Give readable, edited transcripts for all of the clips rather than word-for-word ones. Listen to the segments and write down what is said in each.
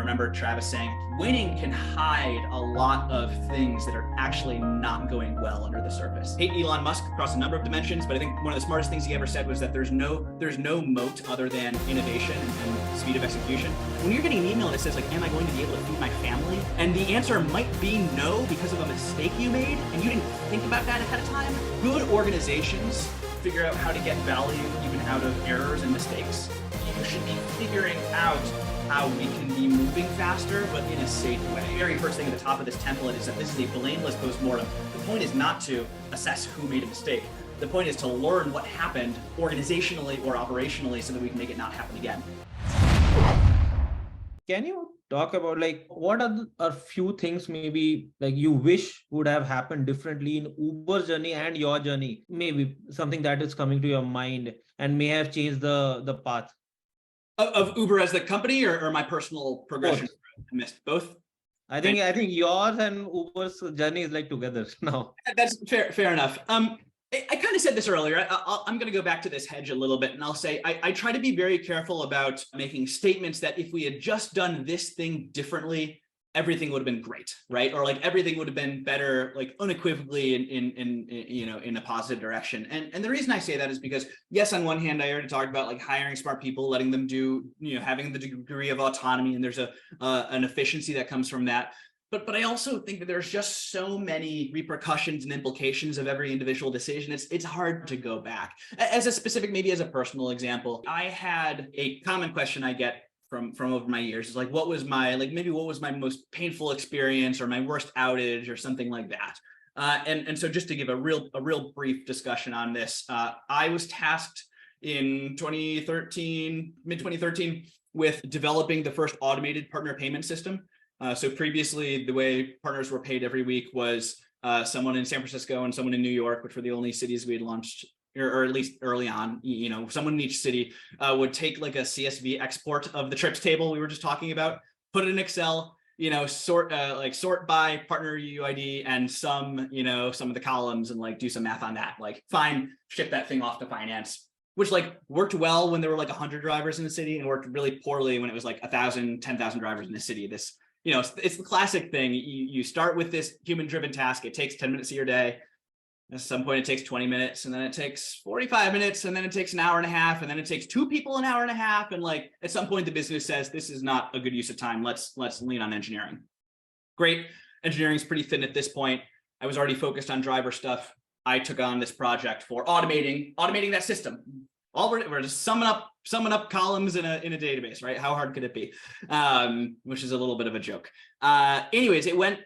remember Travis saying, winning can hide a lot of things that are actually not going well under the surface. Hate Elon Musk across a number of dimensions, but I think one of the smartest things he ever said was that there's no moat other than innovation and speed of execution. When you're getting an email that says like, am I going to be able to feed my family? And the answer might be no because of a mistake you made and you didn't think about that ahead of time. Good organizations figure out how to get value even out of errors and mistakes. You should be figuring out how we can be moving faster, but in a safe way. The very first thing at the top of this template is that this is a blameless postmortem. The point is not to assess who made a mistake. The point is to learn what happened organizationally or operationally so that we can make it not happen again. Can you talk about like what are a few things maybe like you wish would have happened differently in Uber's journey and your journey? Maybe something that is coming to your mind and may have changed the path. Of Uber as the company or my personal progression? Both. I missed both. I think yours and Uber's journey is like together now. That's fair enough. I kind of said this earlier. I'm going to go back to this hedge a little bit, and I'll say I try to be very careful about making statements that if we had just done this thing differently, everything would have been great, right? Or like everything would have been better, like unequivocally in a positive direction. And the reason I say that is because yes, on one hand, I already talked about like hiring smart people, letting them do, having the degree of autonomy, and there's an efficiency that comes from that. But I also think that there's just so many repercussions and implications of every individual decision. It's hard to go back. As a specific, maybe as a personal example, I had a common question I get from over my years is like, what was my most painful experience or my worst outage or something like that. And so just to give a real brief discussion on this, I was tasked in mid 2013, with developing the first automated partner payment system. So previously, the way partners were paid every week was someone in San Francisco and someone in New York, which were the only cities we had launched, or at least early on. Someone in each city would take like a CSV export of the trips table we were just talking about, put it in Excel, sort by partner UUID and some of the columns and like do some math on that. Like fine, ship that thing off to finance, which like worked well when there were like 100 drivers in the city and worked really poorly when it was like 1,000, 10,000 drivers in the city. It's the classic thing. You start with this human-driven task. It takes 10 minutes of your day. At some point, it takes 20 minutes, and then it takes 45 minutes, and then it takes an hour and a half, and then it takes two people an hour and a half. And like at some point, the business says this is not a good use of time. Let's lean on engineering. Great, engineering is pretty thin at this point. I was already focused on driver stuff. I took on this project for automating that system. We're just summing up columns in a database, right? How hard could it be? Which is a little bit of a joke. Anyways, it went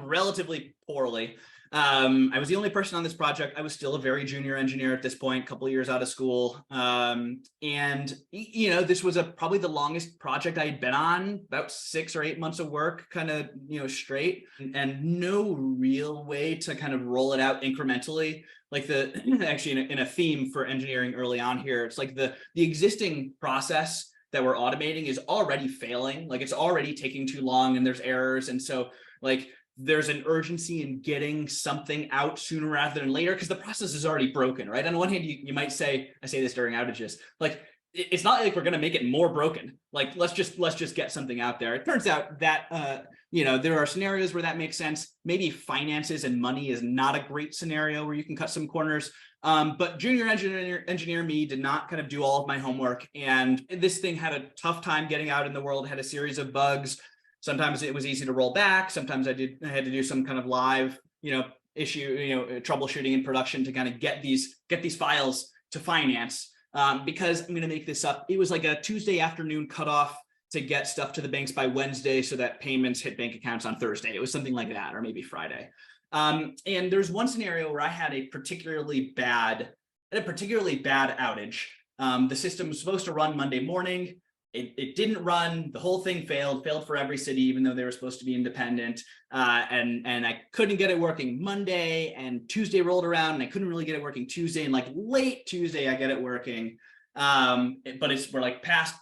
relatively poorly. I was the only person on this project. I was still a very junior engineer at this point, a couple of years out of school. And this was probably the longest project I had been on, about 6 or 8 months of work, kind of, straight, and no real way to kind of roll it out incrementally. Like actually in a theme for engineering early on here, it's like the existing process that we're automating is already failing. Like it's already taking too long and there's errors. And so like, there's an urgency in getting something out sooner rather than later because the process is already broken, right? On one hand, you might say, I say this during outages, like it's not like we're going to make it more broken. Like let's just get something out there. It turns out that there are scenarios where that makes sense. Maybe finances and money is not a great scenario where you can cut some corners. But junior engineer me did not kind of do all of my homework, and this thing had a tough time getting out in the world. It had a series of bugs. Sometimes it was easy to roll back. Sometimes I had to do some kind of live, troubleshooting in production to kind of get these files to finance. Because I'm going to make this up, it was like a Tuesday afternoon cutoff to get stuff to the banks by Wednesday so that payments hit bank accounts on Thursday. It was something like that, or maybe Friday. And there's one scenario where I had a particularly bad outage. The system was supposed to run Monday morning. It didn't run. The whole thing failed for every city, even though they were supposed to be independent. And I couldn't get it working Monday, and Tuesday rolled around and I couldn't really get it working Tuesday, and like late Tuesday, I get it working. But we're like past,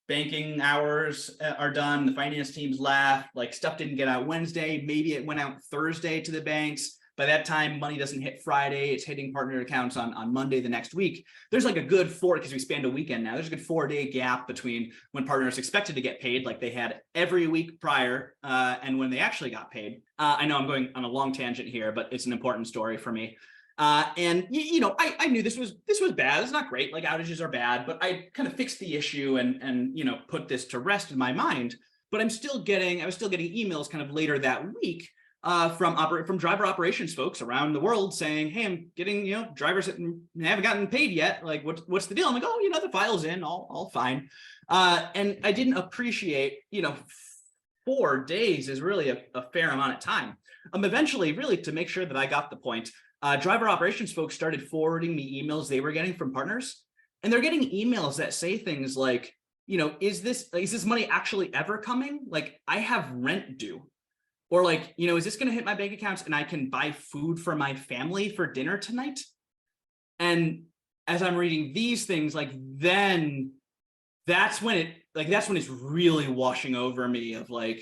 banking hours are done. The finance teams laugh, like stuff didn't get out Wednesday. Maybe it went out Thursday to the banks. by that time money doesn't hit Friday, it's hitting partner accounts on Monday the next week. There's like a good because we spanned a weekend now, there's a good 4-day gap between when partners expected to get paid, like they had every week prior, and when they actually got paid. I know I'm going on a long tangent here, but it's an important story for me. And I knew this was bad. It's not great. Like outages are bad, but I kind of fixed the issue and put this to rest in my mind. But I was still getting emails kind of later that week from driver operations folks around the world saying, hey, I'm getting drivers that haven't gotten paid yet. Like what's the deal? I'm like, oh, the file's in, all fine. And I didn't appreciate 4 days is really a fair amount of time. Eventually, really to make sure that I got the point, driver operations folks started forwarding me emails they were getting from partners, and they're getting emails that say things like, is this money actually ever coming? Like I have rent due, or like, is this going to hit my bank accounts and I can buy food for my family for dinner tonight? And as I'm reading these things, like then that's when it's really washing over me of like,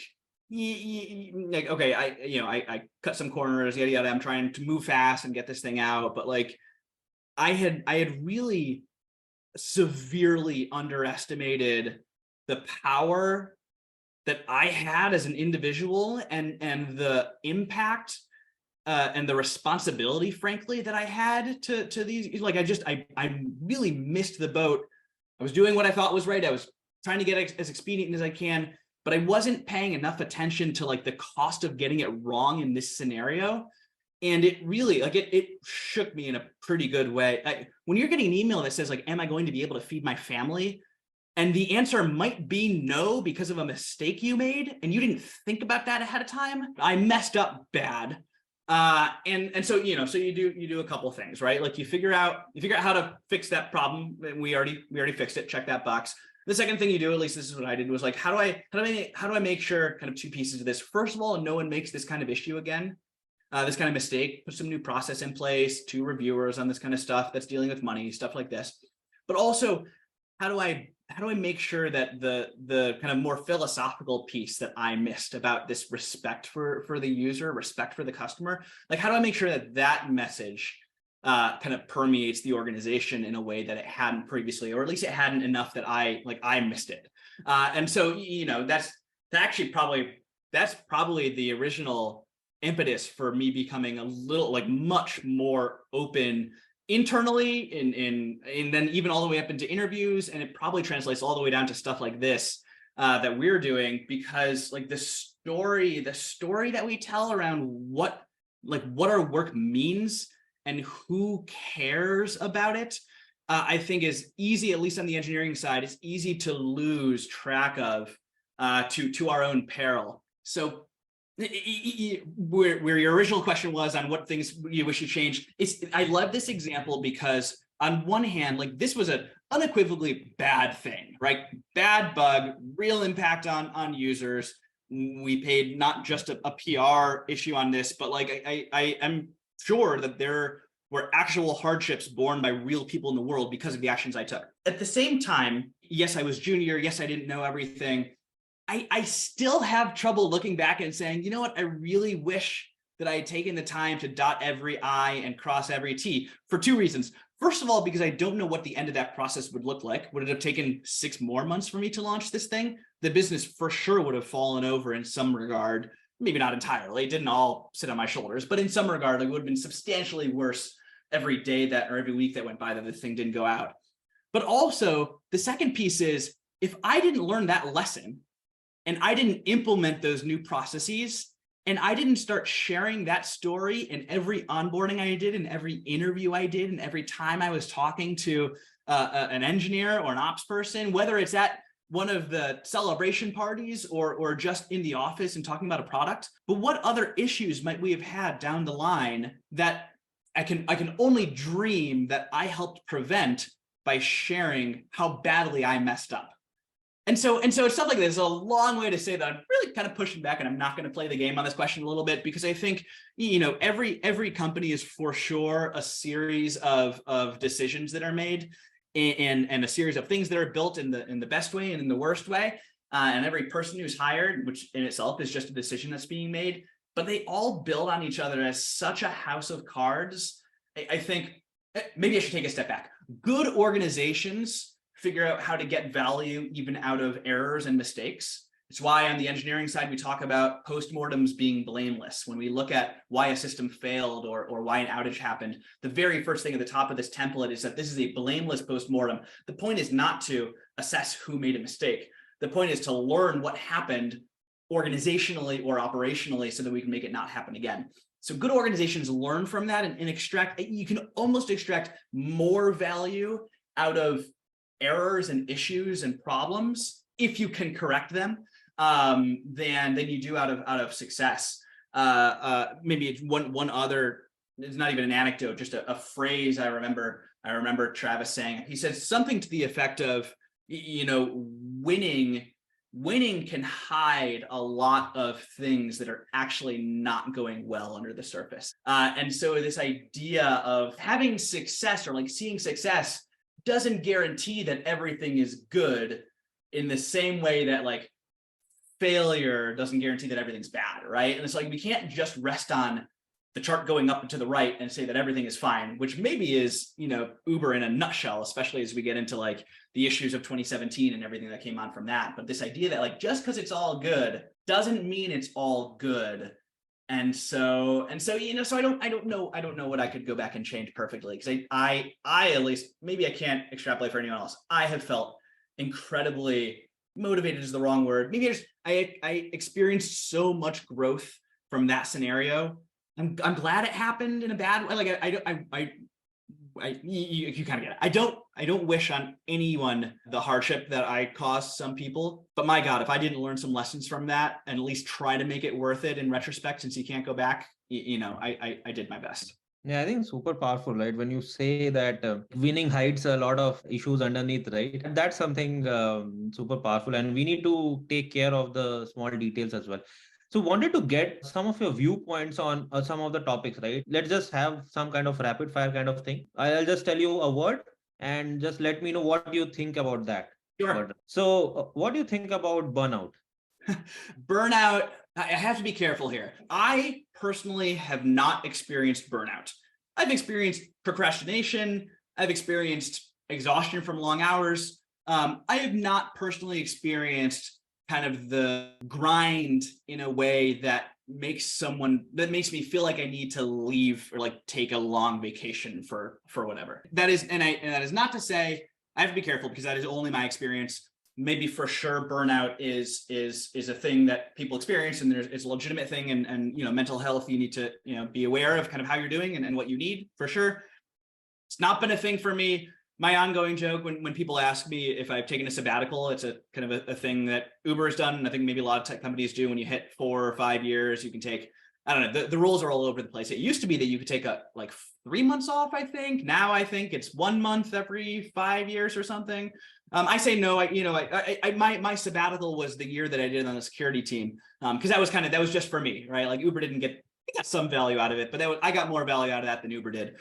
okay, I cut some corners, yada yada. I'm trying to move fast and get this thing out, but like I had really severely underestimated the power that I had as an individual and the impact and the responsibility, frankly, that I had to these. Like I really missed the boat. I was doing what I thought was right. I was trying to get as expedient as I can, but I wasn't paying enough attention to like the cost of getting it wrong in this scenario. And it really, like it shook me in a pretty good way. When you're getting an email that says like, am I going to be able to feed my family? And the answer might be no because of a mistake you made, and you didn't think about that ahead of time. I messed up bad. And so, so you do a couple things, right? Like you figure out how to fix that problem. And we already fixed it. Check that box. The second thing you do, at least this is what I did, was like, how do I make sure, kind of two pieces of this. First of all, no one makes this kind of issue again. This kind of mistake, put some new process in place, 2 reviewers on this kind of stuff that's dealing with money, stuff like this. But also, how do I make sure that the kind of more philosophical piece that I missed about this respect for the user, respect for the customer, like how do I make sure that message kind of permeates the organization in a way that it hadn't previously, or at least it hadn't enough that I missed it. And so, that's probably the original impetus for me becoming a little like much more open internally and then even all the way up into interviews, and it probably translates all the way down to stuff like this that we're doing, because like the story that we tell around what our work means and who cares about it, I think is easy, at least on the engineering side, it's easy to lose track of to our own peril. So where your original question was on what things you wish you changed, I love this example because on one hand, like this was an unequivocally bad thing, right? Bad bug, real impact on users. We paid not just a PR issue on this, but like I am sure that there were actual hardships borne by real people in the world because of the actions I took. At the same time, yes, I was junior. Yes, I didn't know everything. I still have trouble looking back and saying, you know what, I really wish that I had taken the time to dot every I and cross every T, for 2 reasons. First of all, because I don't know what the end of that process would look like. Would it have taken 6 more months for me to launch this thing? The business for sure would have fallen over in some regard, maybe not entirely. It didn't all sit on my shoulders, but in some regard, it would have been substantially worse every day or every week that went by that this thing didn't go out. But also, the second piece is, if I didn't learn that lesson, and I didn't implement those new processes, and I didn't start sharing that story in every onboarding I did, in every interview I did, and every time I was talking to an engineer or an ops person, whether it's at one of the celebration parties or just in the office and talking about a product, but what other issues might we have had down the line that I can only dream that I helped prevent by sharing how badly I messed up. And so it's stuff like this. It's a long way to say that I'm really kind of pushing back, and I'm not going to play the game on this question a little bit, because I think, every company is for sure a series of decisions that are made and a series of things that are built in the best way and in the worst way. And every person who's hired, which in itself is just a decision that's being made, but they all build on each other as such a house of cards. I think maybe I should take a step back. Good organizations figure out how to get value even out of errors and mistakes. It's why on the engineering side, we talk about postmortems being blameless. When we look at why a system failed or why an outage happened, the very first thing at the top of this template is that this is a blameless postmortem. The point is not to assess who made a mistake. The point is to learn what happened organizationally or operationally so that we can make it not happen again. So good organizations learn from that and extract, you can almost extract more value out of errors and issues and problems if you can correct them than you do out of success. Maybe it's one other, it's not even an anecdote, just a phrase I remember Travis saying. He said something to the effect of, winning can hide a lot of things that are actually not going well under the surface. And so this idea of having success or like seeing success doesn't guarantee that everything is good, in the same way that like failure doesn't guarantee that everything's bad, right? And it's like, we can't just rest on the chart going up and to the right and say that everything is fine, which maybe is, Uber in a nutshell, especially as we get into like the issues of 2017 and everything that came on from that. But this idea that like, just because it's all good doesn't mean it's all good. And so, so I don't know what I could go back and change perfectly, because I at least, maybe I can't extrapolate for anyone else, I have felt incredibly motivated is the wrong word. Maybe I experienced so much growth from that scenario. I'm glad it happened in a bad way. Like you kind of get it. I don't wish on anyone the hardship that I caused some people, but my God, if I didn't learn some lessons from that and at least try to make it worth it in retrospect, since you can't go back, I did my best. Yeah, I think super powerful, right? When you say that winning hides a lot of issues underneath, right? That's something super powerful, and we need to take care of the small details as well. So wanted to get some of your viewpoints on some of the topics, right? Let's just have some kind of rapid fire kind of thing. I'll just tell you a word and just let me know what you think about that. Sure. word. So what do you think about burnout? Burnout, I have to be careful here. I personally have not experienced burnout. I've experienced procrastination. I've experienced exhaustion from long hours. I have not personally experienced kind of the grind in a way that makes me feel like I need to leave or like take a long vacation for whatever. That is not to say, I have to be careful because that is only my experience. Maybe for sure burnout is a thing that people experience, and it's a legitimate thing, and mental health, you need to be aware of kind of how you're doing and what you need, for sure. It's not been a thing for me. My ongoing joke when people ask me if I've taken a sabbatical, it's a kind of a thing that Uber has done, and I think maybe a lot of tech companies do. When you hit 4 or 5 years, you can take, I don't know, the rules are all over the place. It used to be that you could take like 3 months off, I think. Now I think it's 1 month every 5 years or something. I say no. My sabbatical was the year that I did on the security team, because that was just for me, right? Like Uber I got some value out of it, but I got more value out of that than Uber did,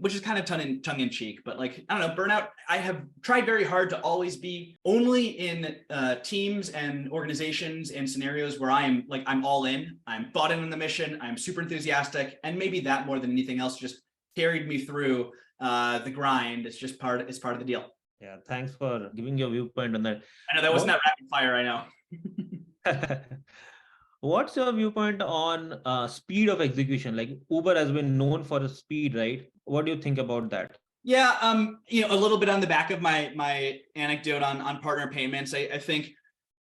which is kind of tongue in cheek. But like, I don't know, burnout. I have tried very hard to always be only in teams and organizations and scenarios where I'm all in. I'm bought in on the mission. I'm super enthusiastic, and maybe that more than anything else just carried me through the grind. It's part of the deal. Yeah, thanks for giving your viewpoint on that. I know that wasn't that rapid fire, I know. What's your viewpoint on speed of execution? Like Uber has been known for its speed, right? What do you think about that? Yeah, a little bit on the back of my anecdote on partner payments. I think,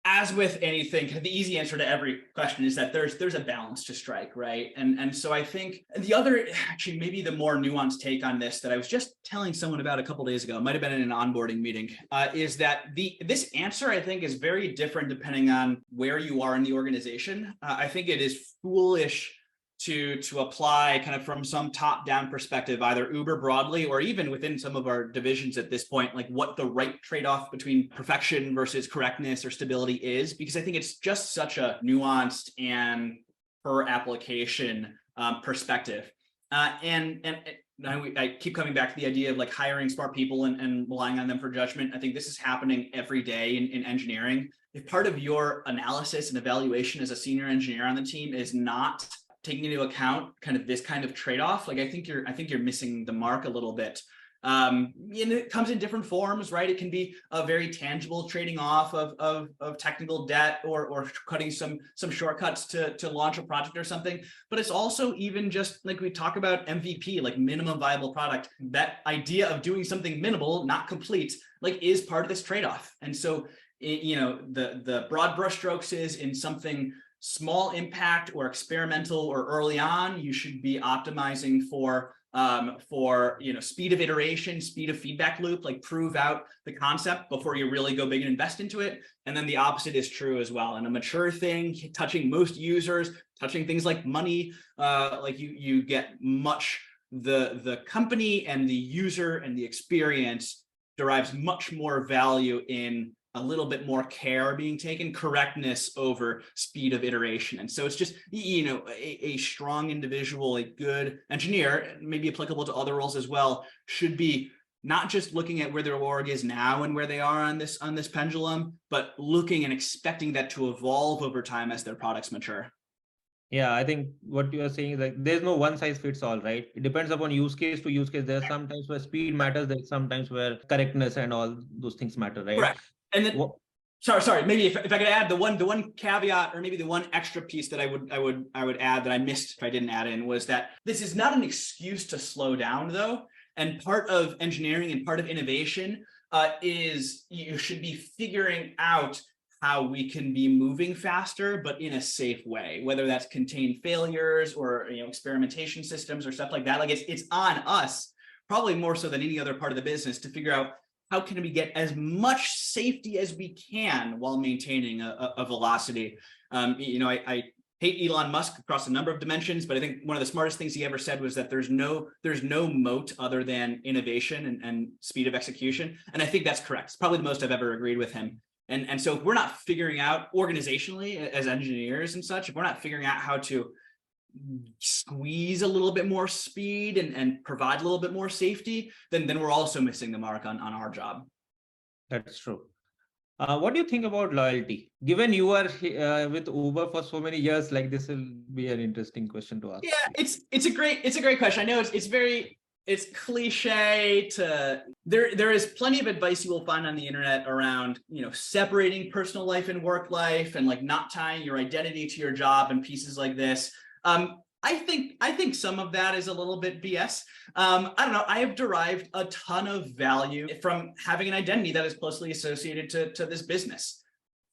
as with anything, the easy answer to every question is that there's a balance to strike, right? And so I think the other, actually maybe the more nuanced take on this that I was just telling someone about a couple of days ago, it might have been in an onboarding meeting, is that this answer, I think, is very different depending on where you are in the organization. I think it is foolish to apply kind of from some top-down perspective, either Uber broadly or even within some of our divisions at this point, like what the right trade-off between perfection versus correctness or stability is, because I think it's just such a nuanced and per application perspective. And I keep coming back to the idea of like hiring smart people and relying on them for judgment. I think this is happening every day in engineering. If part of your analysis and evaluation as a senior engineer on the team is not taking into account kind of this kind of trade-off, like I think you're missing the mark a little bit. And it comes in different forms, right? It can be a very tangible trading off of technical debt or cutting some shortcuts to launch a project or something. But it's also even just like we talk about MVP, like minimum viable product. That idea of doing something minimal, not complete, like is part of this trade-off. And so, the broad brushstrokes is in something small impact or experimental or early on, you should be optimizing for speed of iteration, speed of feedback loop, like prove out the concept before you really go big and invest into it. And then the opposite is true as well. And a mature thing, touching most users, touching things like money, like you get the company and the user and the experience derives much more value in a little bit more care being taken, correctness over speed of iteration. And so it's just, a strong individual, a good engineer, maybe applicable to other roles as well, should be not just looking at where their org is now and where they are on this pendulum, but looking and expecting that to evolve over time as their products mature. Yeah, I think what you are saying is like there's no one size fits all, right? It depends upon use case to use case. There's sometimes where speed matters, there's sometimes where correctness and all those things matter, right? Correct. And then, sorry, maybe if I could add the one caveat, or maybe the one extra piece that I would add that I missed if I didn't add in, was that this is not an excuse to slow down though. And part of engineering and part of innovation is you should be figuring out how we can be moving faster, but in a safe way, whether that's contained failures or experimentation systems or stuff like that. Like it's on us, probably more so than any other part of the business, to figure out how can we get as much safety as we can while maintaining a velocity. I hate Elon Musk across a number of dimensions, but I think one of the smartest things he ever said was that there's no moat other than innovation and speed of execution. And I think that's correct. It's probably the most I've ever agreed with him. And so if we're not figuring out organizationally as engineers and such, if we're not figuring out how to squeeze a little bit more speed and provide a little bit more safety, then we're also missing the mark on our job. That's true. What do you think about loyalty? Given you are with Uber for so many years, like this will be an interesting question to ask. Yeah, it's a great question. I know it's cliche to there is plenty of advice you will find on the internet around separating personal life and work life and like not tying your identity to your job and pieces like this. I think some of that is a little bit BS. I don't know. I have derived a ton of value from having an identity that is closely associated to this business.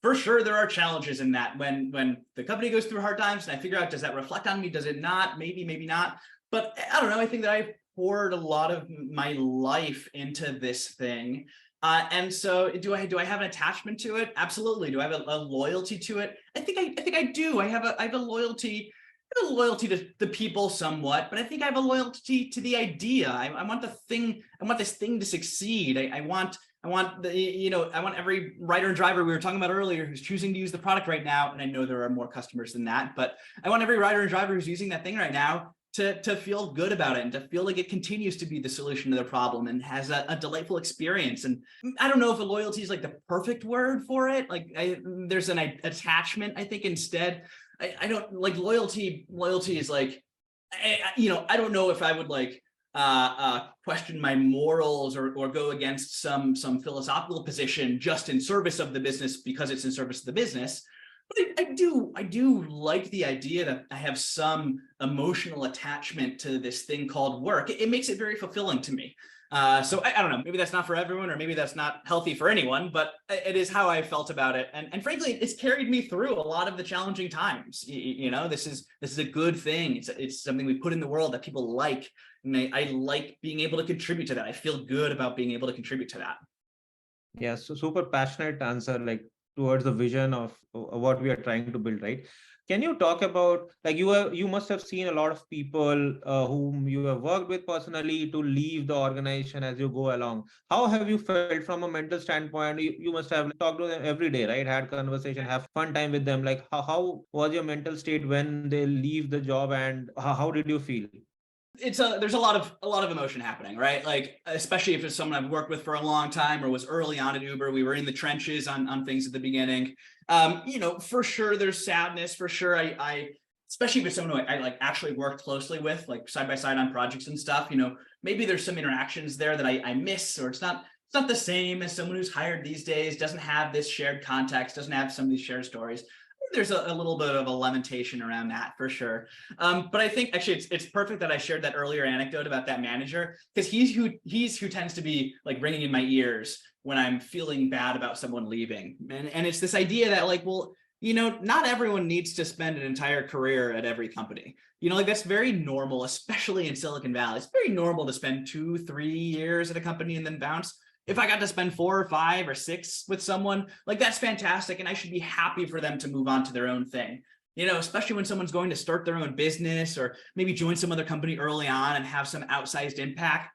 For sure, there are challenges in that when the company goes through hard times and I figure out, does that reflect on me? Does it not? Maybe not. But I don't know. I think that I've poured a lot of my life into this thing. And so do I have an attachment to it? Absolutely. Do I have a loyalty to it? I think I do. I have a loyalty to the people somewhat, but I think I have a loyalty to the idea. I want this thing to succeed. I want every writer and driver we were talking about earlier who's choosing to use the product right now. And I know there are more customers than that, but I want every writer and driver who's using that thing right now to feel good about it and to feel like it continues to be the solution to their problem and has a delightful experience. And I don't know if a loyalty is like the perfect word for it. Like there's an attachment, I think, instead. I don't like loyalty. Loyalty is like, I don't know if I would like question my morals or go against some philosophical position just in service of the business because it's in service of the business. But I do like the idea that I have some emotional attachment to this thing called work. It makes it very fulfilling to me. So I don't know, maybe that's not for everyone, or maybe that's not healthy for anyone, but it is how I felt about it. And frankly, it's carried me through a lot of the challenging times. This is a good thing. It's something we put in the world that people like. And I like being able to contribute to that. I feel good about being able to contribute to that. Yeah, so super passionate answer, like towards the vision of what we are trying to build, right? Can you talk about, like, you must have seen a lot of people whom you have worked with personally to leave the organization as you go along. How have you felt from a mental standpoint? You must have talked to them every day, right? Had conversation, have fun time with them. Like how was your mental state when they leave the job, and how did you feel? There's a lot of emotion happening, right? Like, especially if it's someone I've worked with for a long time or was early on at Uber. We were in the trenches on things at the beginning. For sure there's sadness. For sure, I especially with someone who I like actually worked closely with, like side by side on projects and stuff. Maybe there's some interactions there that I miss, or it's not the same as someone who's hired these days, doesn't have this shared context, doesn't have some of these shared stories. There's a little bit of a lamentation around that for sure. But I think actually it's perfect that I shared that earlier anecdote about that manager, because he's who tends to be like ringing in my ears when I'm feeling bad about someone leaving. And it's this idea that like, well, not everyone needs to spend an entire career at every company. Like that's very normal, especially in Silicon Valley. It's very normal to spend 2-3 years at a company and then bounce. If I got to spend 4 or 5 or 6 with someone, like that's fantastic. And I should be happy for them to move on to their own thing, especially when someone's going to start their own business or maybe join some other company early on and have some outsized impact.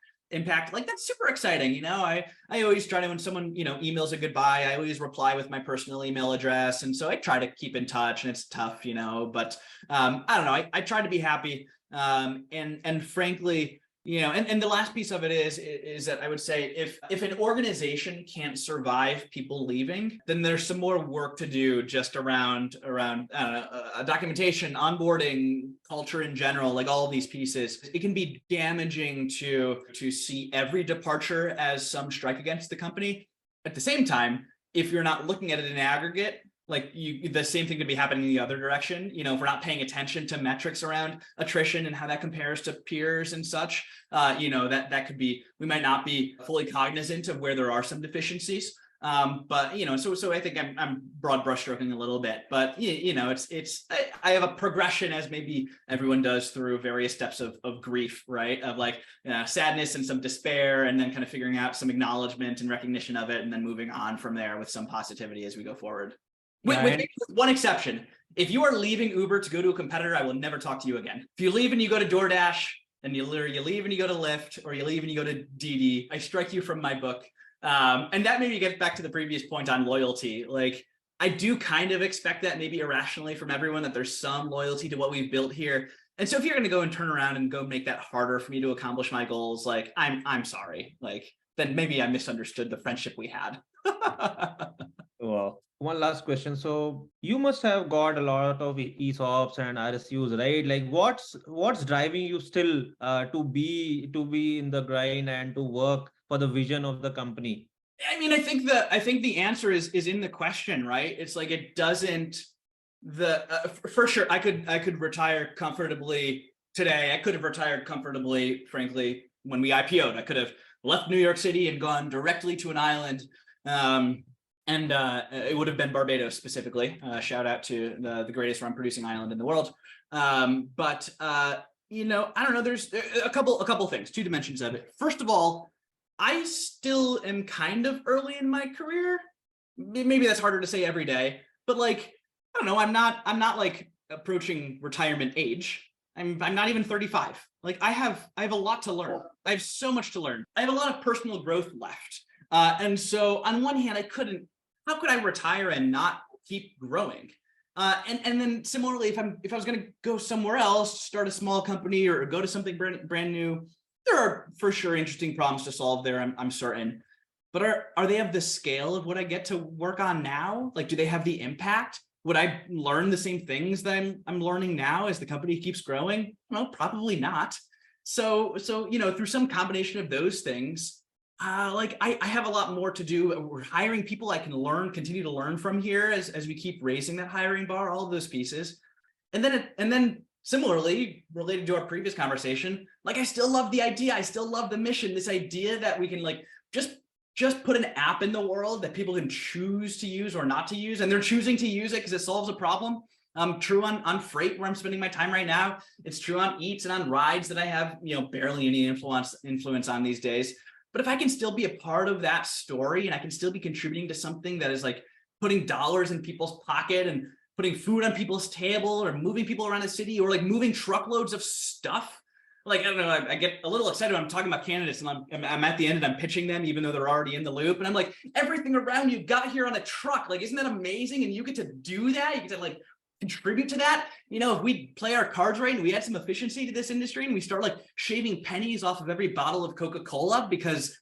Like that's super exciting. I always try to, when someone, emails a goodbye, I always reply with my personal email address. And so I try to keep in touch, and it's tough, but I don't know. I try to be happy. And frankly, and the last piece of it is that I would say if an organization can't survive people leaving, then there's some more work to do just around documentation, onboarding, culture in general, like all of these pieces. It can be damaging to see every departure as some strike against the company. At the same time, if you're not looking at it in aggregate, like the same thing could be happening in the other direction. If we're not paying attention to metrics around attrition and how that compares to peers and such, that could be, we might not be fully cognizant of where there are some deficiencies. But so I think I'm broad brushstroking a little bit, but I have a progression, as maybe everyone does, through various steps of grief, right? Of like sadness and some despair, and then kind of figuring out some acknowledgement and recognition of it, and then moving on from there with some positivity as we go forward. With one exception. If you are leaving Uber to go to a competitor, I will never talk to you again. If you leave and you go to DoorDash, and you leave and you go to Lyft, or you leave and you go to DD, I strike you from my book. And that maybe gets back to the previous point on loyalty. Like, I do kind of expect that maybe irrationally from everyone, that there's some loyalty to what we've built here. And so if you're going to go and turn around and go make that harder for me to accomplish my goals, like I'm sorry. Like, then maybe I misunderstood the friendship we had. Well, one last question. So you must have got a lot of ESOPs and RSUs, right? Like what's driving you still to be in the grind and to work for the vision of the company? I mean, I think the answer is in the question, right? It's like, it doesn't for sure. I could retire comfortably today. I could have retired comfortably, frankly, when we IPO'd. I could have left New York City and gone directly to an island. And it would have been Barbados specifically. Shout out to the greatest rum producing island in the world. But I don't know. There's a couple things, 2 dimensions of it. First of all, I still am kind of early in my career. Maybe that's harder to say every day, but like, I don't know. I'm not like approaching retirement age. I'm not even 35. Like I have a lot to learn. I have so much to learn. I have a lot of personal growth left. And so on one hand, how could I retire and not keep growing? And then similarly, if I was going to go somewhere else, start a small company or go to something brand new, there are for sure interesting problems to solve there, I'm certain. But are they of the scale of what I get to work on now? Like, do they have the impact? Would I learn the same things that I'm learning now as the company keeps growing? Well, probably not. So through some combination of those things, like I have a lot more to do. We're hiring people I can continue to learn from here as we keep raising that hiring bar, all of those pieces. And then similarly, related to our previous conversation, like I still love the idea. I still love the mission, this idea that we can like just put an app in the world that people can choose to use or not to use. And they're choosing to use it because it solves a problem. True on freight, where I'm spending my time right now. It's true on Eats and on rides that I have, barely any influence on these days. But if I can still be a part of that story, and I can still be contributing to something that is like putting dollars in people's pocket and putting food on people's table, or moving people around the city, or like moving truckloads of stuff, like, I don't know, I get a little excited when I'm talking about candidates, and I'm at the end and I'm pitching them, even though they're already in the loop. And I'm like, everything around you got here on a truck. Like, isn't that amazing? And you get to do that. You get to like contribute to that, if we play our cards right and we add some efficiency to this industry and we start like shaving pennies off of every bottle of Coca-Cola because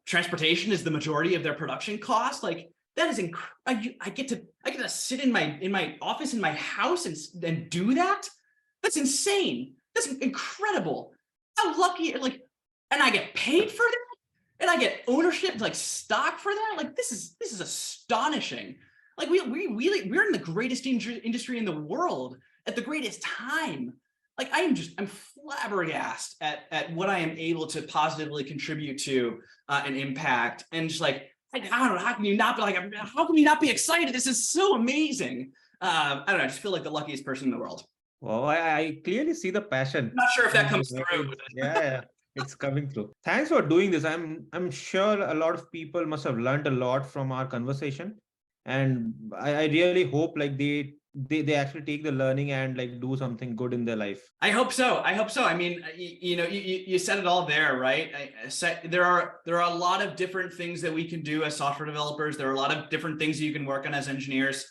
transportation is the majority of their production cost, like that is I get to sit in my office in my house and do that. That's insane. That's incredible. How lucky, like, and I get paid for that, and I get ownership, like stock for that. Like this is astonishing. Like we're in the greatest industry in the world at the greatest time. Like I'm flabbergasted at what I am able to positively contribute to an impact, and just like I don't know, how can you not be excited? This is so amazing. I don't know. I just feel like the luckiest person in the world. Well, I clearly see the passion. I'm not sure if that comes through. Yeah, it's coming through. Thanks for doing this. I'm sure a lot of people must have learned a lot from our conversation, and I really hope like they actually take the learning and like do something good in their life. I hope so. I mean, you said it all there, right? There are a lot of different things that we can do as software developers. There are a lot of different things that you can work on as engineers.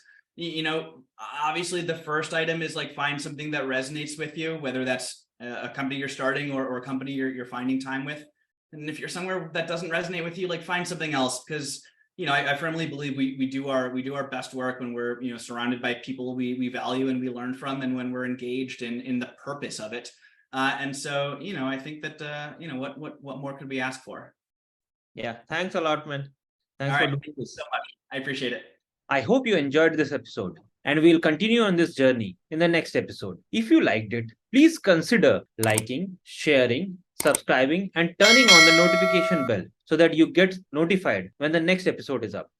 Obviously the first item is like find something that resonates with you, whether that's a company you're starting or a company you're finding time with. And if you're somewhere that doesn't resonate with you, like find something else, because I firmly believe we do our best work when we're surrounded by people we value and we learn from, and when we're engaged in the purpose of it. And so I think that what more could we ask for? Yeah, thanks a lot, man. Thanks for doing this so much. I appreciate it. I hope you enjoyed this episode, and we'll continue on this journey in the next episode. If you liked it, please consider liking, sharing, subscribing, and turning on the notification bell so that you get notified when the next episode is up.